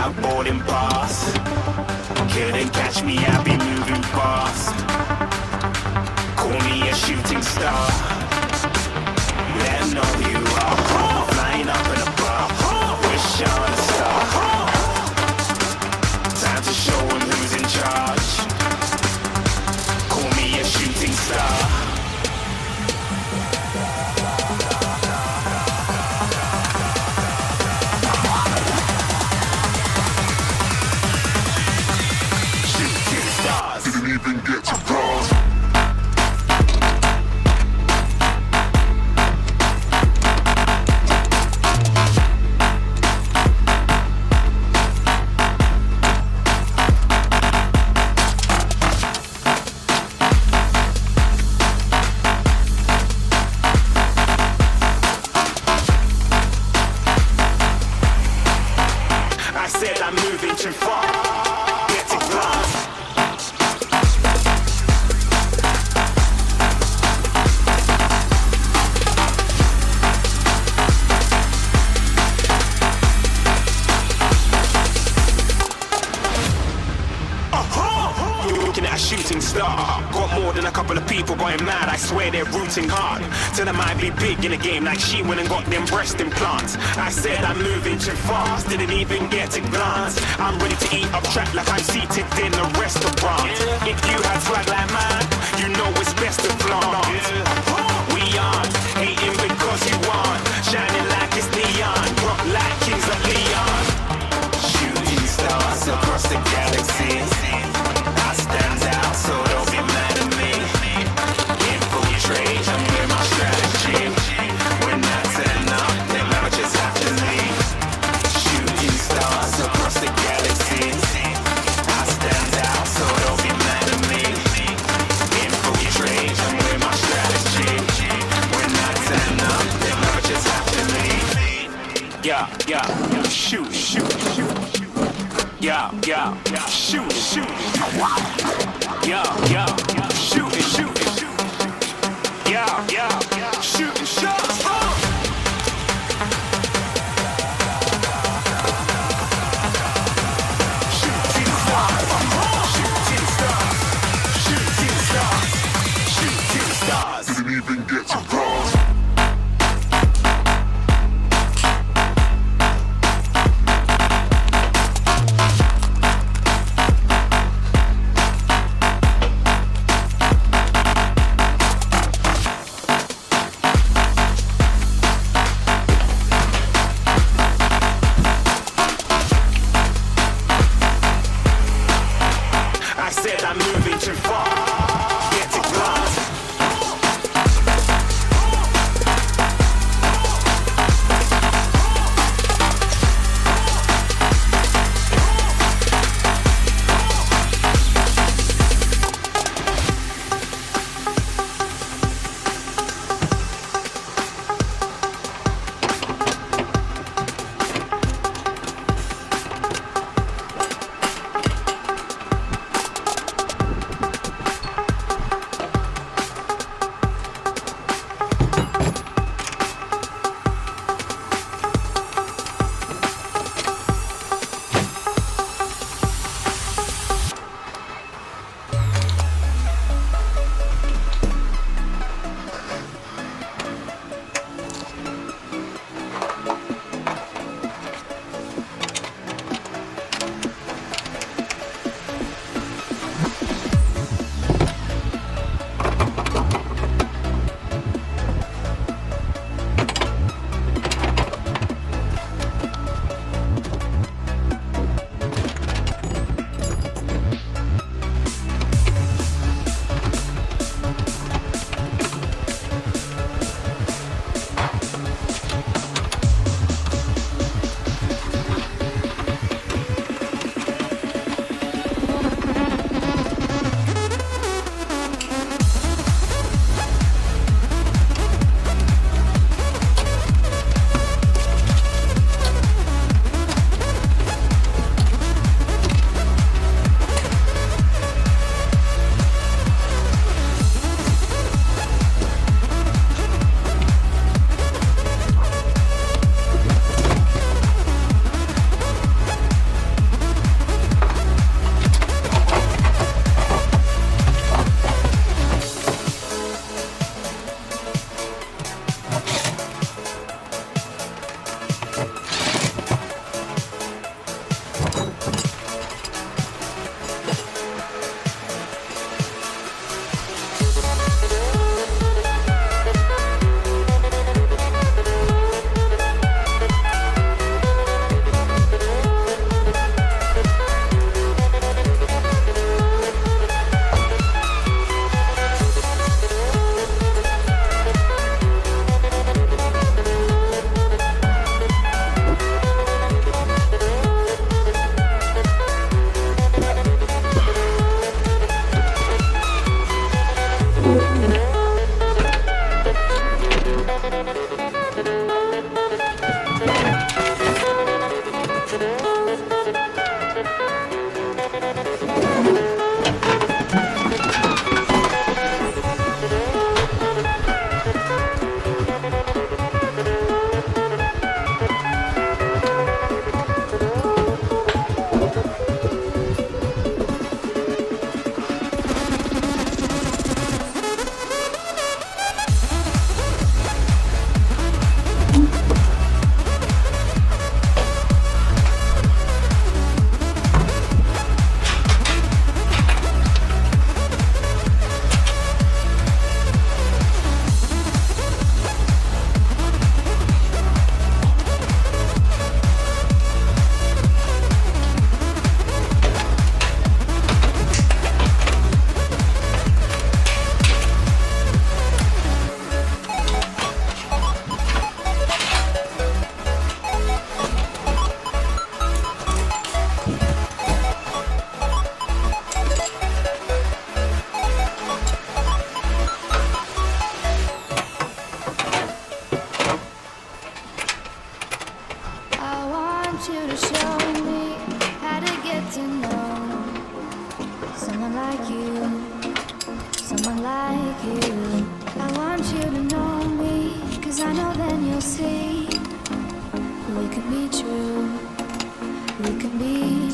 without boarding pass. Couldn't catch me, I'd be moving fast. Call me a shooting star. Let 'em know who you are. Flying up in a bar. Wish on a star. Time to show 'em who's in charge. Call me a shooting star. Didn't even get to cross. I said I'm moving too far. Get to glass. Looking at a shooting star. Got more than a couple of people going mad. I swear they're rooting hard. Tell them I'd be big in the game like she went and got them breast implants. I said I'm moving too fast. Didn't even get to glance. I'm ready to eat up track like I'm seated in a restaurant. If you had swag like mine, you know it's best to flaunt. We aren't hating because you aren't. Shining like it's neon. Rock like kings of Leon. Shooting stars across the galaxy. I stand out, so don't be mad at me. Infiltrate, I'm with my strategy. When I turn up, then I just have to leave. Shooting stars across the galaxy. I stand out, so don't be mad at me. Infiltrate, I'm with my strategy. When I turn up, then I just have to leave. Yeah, shoot, shoot, shoot. Yeah, shoot, shoot. Yeah, shoot, shoot. Yeah, shooting shots. Shooting stars. Shooting stars. Shooting stars. Shooting stars. Didn't even get to cross. I said I'm moving too far. Get to glass.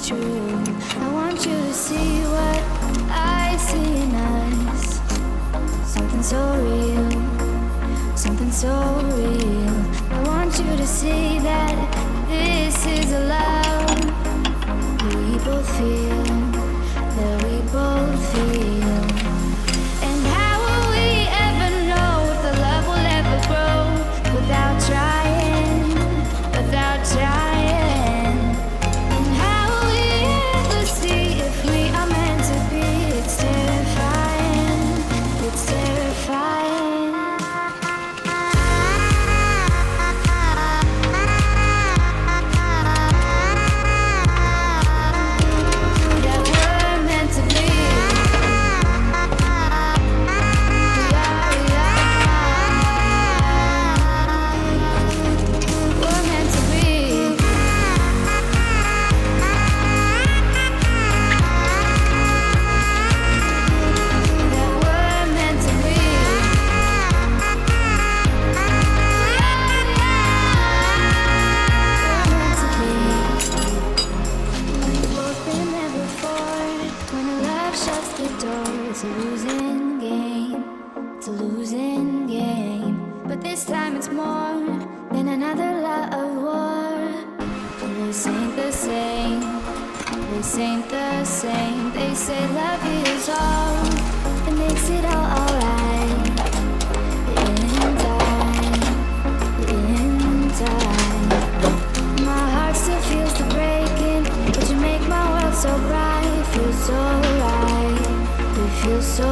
true. I want you to see what I see in us. Something so real, something so real. I want you to see that this is a love that we both feel, that we both feel. And how will we ever know if the love will ever grow without trying, without trying? And how will we ever see if we are meant to be? It's terrifying, it's terrifying. That we're meant to be. We're meant to be. That we're meant to be. We've both been there before. When a love shuts the door, it's a losing game. It's a losing game. But this time it's more than another love war. This ain't the same. This ain't the same. They say love is all that makes it all alright. In time, in time. My heart still feels the breaking, but you make my world so bright. It feels so right. It feels so